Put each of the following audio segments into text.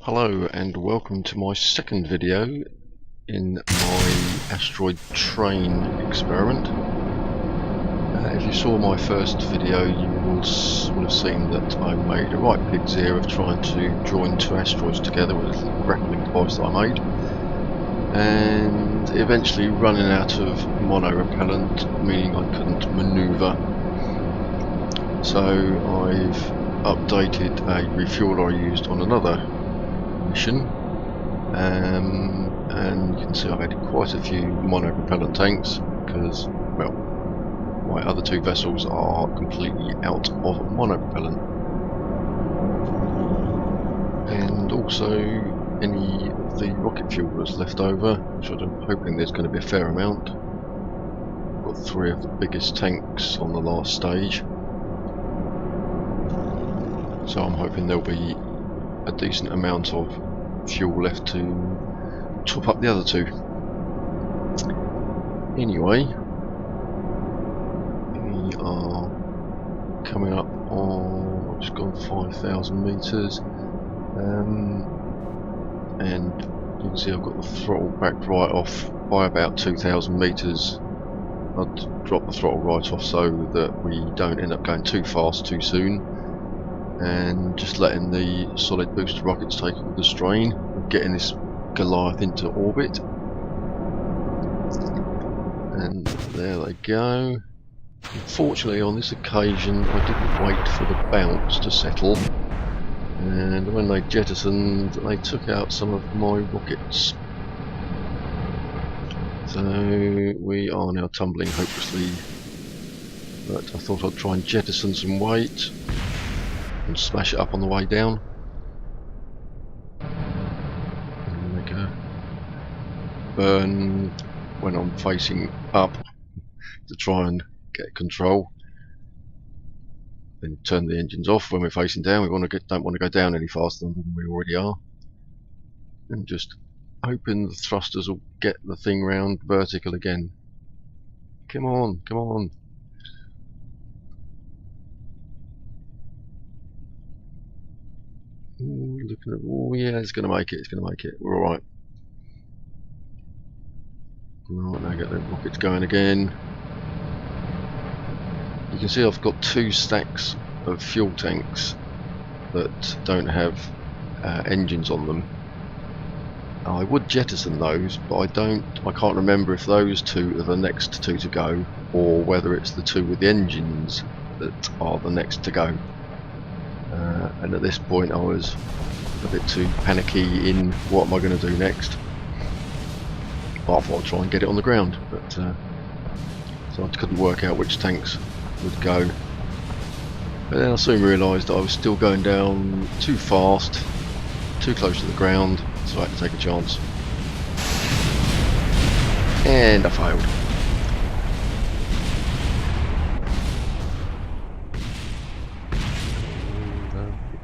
Hello and welcome to my second video in my asteroid train experiment. If you saw my first video, you will have seen that I made a right pig's ear of trying to join two asteroids together with a little grappling device that I made, and eventually running out of mono-repellent, meaning I couldn't manoeuvre. So I've updated a refueler I used on another mission, and you can see I've added quite a few mono-propellant tanks because, well, my other two vessels are completely out of mono-propellant, and also any of the rocket fuel that's left over, which I'm hoping there's going to be a fair amount. Got three of the biggest tanks on the last stage, so I'm hoping there'll be a decent amount of fuel left to top up the other two. Anyway, we are coming up on, I've just gone 5,000 meters, and you can see I've got the throttle back right off by about 2,000 meters. I'd drop the throttle right off so that we don't end up going too fast too soon, and just letting the solid booster rockets take all the strain of getting this Goliath into orbit. And there they go. Unfortunately, on this occasion I didn't wait for the bounce to settle, and when they jettisoned they took out some of my rockets. So we are now tumbling hopelessly, but I thought I'd try and jettison some weight and smash it up on the way down. And make a burn when I'm facing up to try and get control. Then turn the engines off when we're facing down. We don't want to go down any faster than we already are. And just hoping the thrusters will get the thing round vertical again. Come on, come on. Looking at, oh yeah, it's going to make it, it's going to make it, we're alright. Right, now get the rockets going again. You can see I've got two stacks of fuel tanks that don't have engines on them. I would jettison those, but I can't remember if those two are the next two to go, or whether it's the two with the engines that are the next to go. And at this point I was a bit too panicky in what am I going to do next. I thought I'd try and get it on the ground, but so I couldn't work out which tanks would go. But then I soon realised that I was still going down too fast, too close to the ground, so I had to take a chance. And I failed.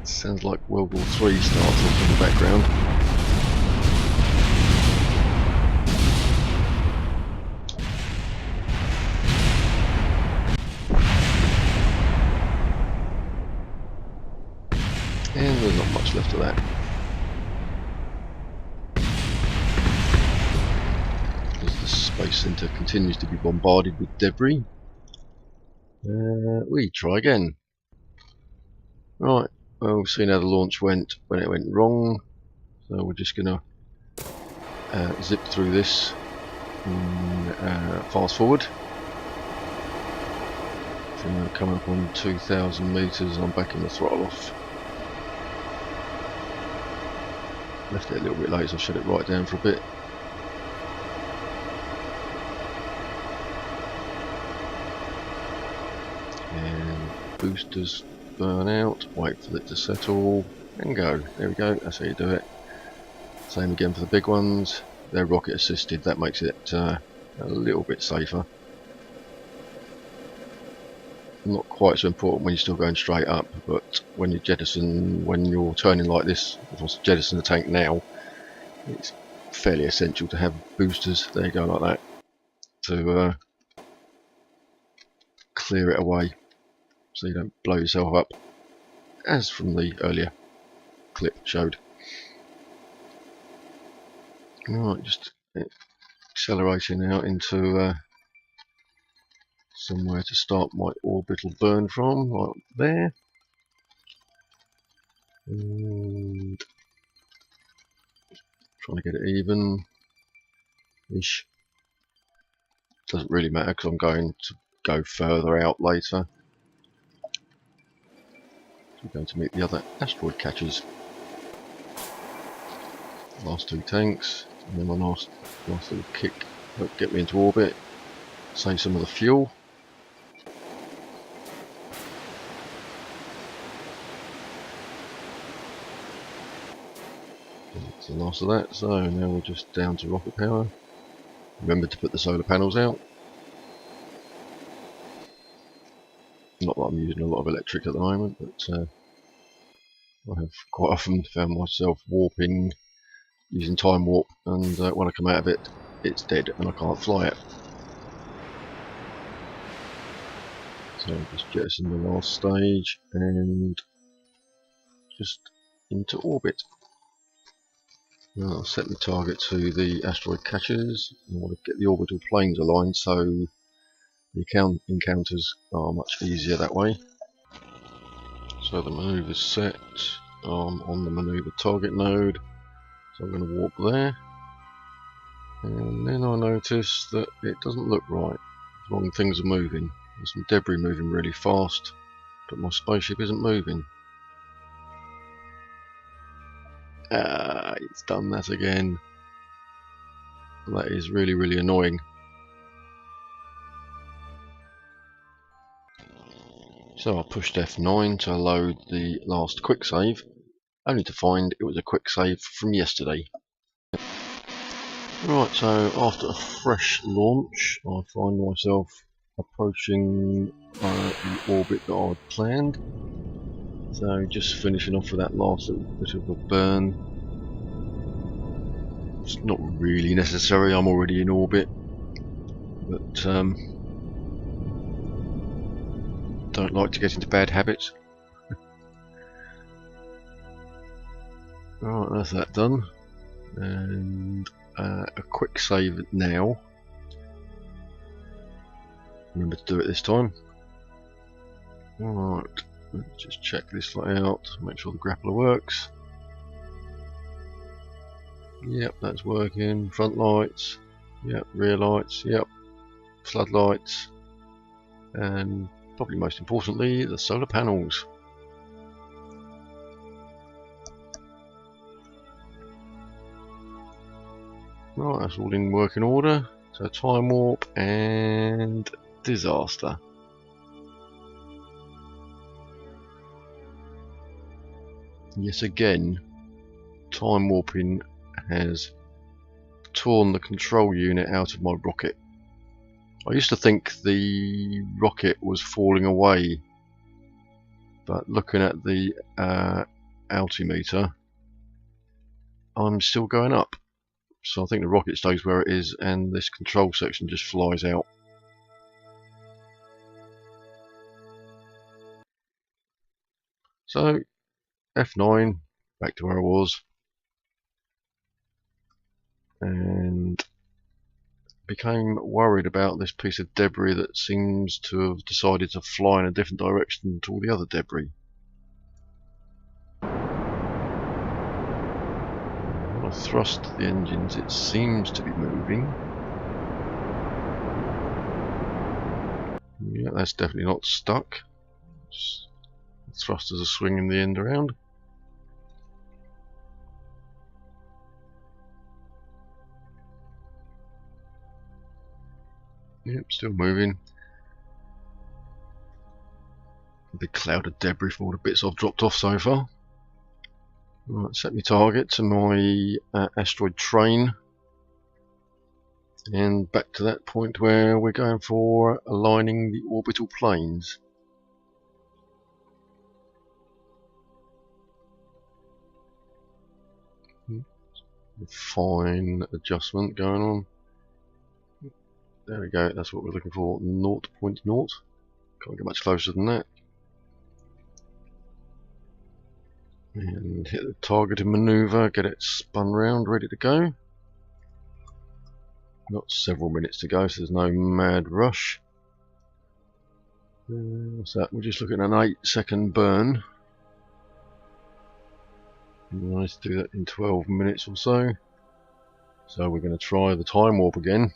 It sounds like World War III starts off in the background. And there's not much left of that. As the Space Centre continues to be bombarded with debris, we try again. Right, well, we've seen how the launch went when it went wrong, so we're just going to zip through this and fast forward. So I'm coming up on 2,000 meters and I'm backing the throttle off. Left it a little bit late, so I shut it right down for a bit. And boosters burn out, wait for it to settle, and go. There we go, that's how you do it. Same again for the big ones. They're rocket assisted, that makes it a little bit safer. Not quite so important when you're still going straight up, but when you jettison, when you're turning like this, if I jettison the tank now, it's fairly essential to have boosters. There you go, like that, to clear it away so you don't blow yourself up, as from the earlier clip showed. Right, just accelerating out into somewhere to start my orbital burn from, right there. And trying to get it even-ish. Doesn't really matter because I'm going to go further out later. We're going to meet the other asteroid catchers. Last two tanks, and then my last little kick help get me into orbit, save some of the fuel. That's the last of that, so now we're just down to rocket power. Remember to put the solar panels out. Not that I'm using a lot of electric at the moment, but I have quite often found myself warping, using time warp, and when I come out of it, it's dead and I can't fly it. So just jettison the last stage and just into orbit. Now I'll set the target to the asteroid catchers. I want to get the orbital planes aligned so the encounters are much easier that way. So the manoeuvre's set. On the manoeuvre target node, so I'm going to warp there. And then I notice that it doesn't look right. Wrong things are moving. There's some debris moving really fast, but my spaceship isn't moving. Ah, it's done that again. That is really, really annoying. So I pushed F9 to load the last quick save, only to find it was a quick save from yesterday. Right, so after a fresh launch, I find myself approaching the orbit that I'd planned. So just finishing off with that last little bit of a burn. It's not really necessary, I'm already in orbit, but don't like to get into bad habits. Right, that's that done. And a quick save now. Remember to do it this time. Alright, let's just check this out, make sure the grappler works. Yep, that's working. Front lights, yep, rear lights, yep, floodlights, and probably most importantly, the solar panels. Right, that's all in working order. So time warp and disaster. Yes, again, time warping has torn the control unit out of my rocket. I used to think the rocket was falling away, but looking at the altimeter, I'm still going up. So I think the rocket stays where it is and this control section just flies out. So F9, back to where I was, and became worried about this piece of debris that seems to have decided to fly in a different direction to all the other debris. When I thrust the engines, it seems to be moving. Yeah, that's definitely not stuck. The thrusters are swinging the end around. Yep, still moving. A big cloud of debris from all the bits I've dropped off so far. Right, set my target to my asteroid train, and back to that point where we're going for aligning the orbital planes. Fine adjustment going on. There we go, that's what we're looking for, 0.0. Can't get much closer than that. And hit the targeting maneuver, get it spun round, ready to go. Got several minutes to go, so there's no mad rush. What's that? We're just looking at an 8-second burn. Nice to do that in 12 minutes or so. So we're going to try the time warp again.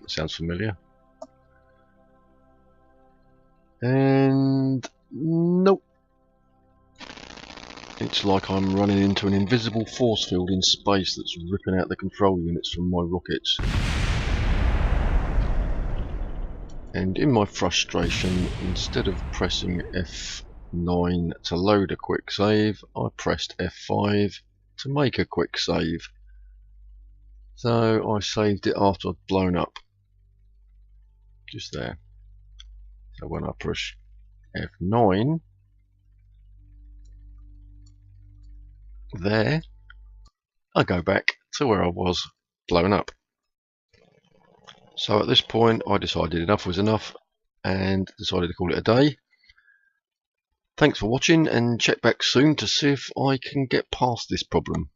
That sounds familiar. And nope. It's like I'm running into an invisible force field in space that's ripping out the control units from my rockets. And in my frustration, instead of pressing F9 to load a quick save, I pressed F5 to make a quick save. So I saved it after I'd blown up. Just there. So when I push F9, there, I go back to where I was blown up. So at this point I decided enough was enough and decided to call it a day. Thanks for watching, and check back soon to see if I can get past this problem.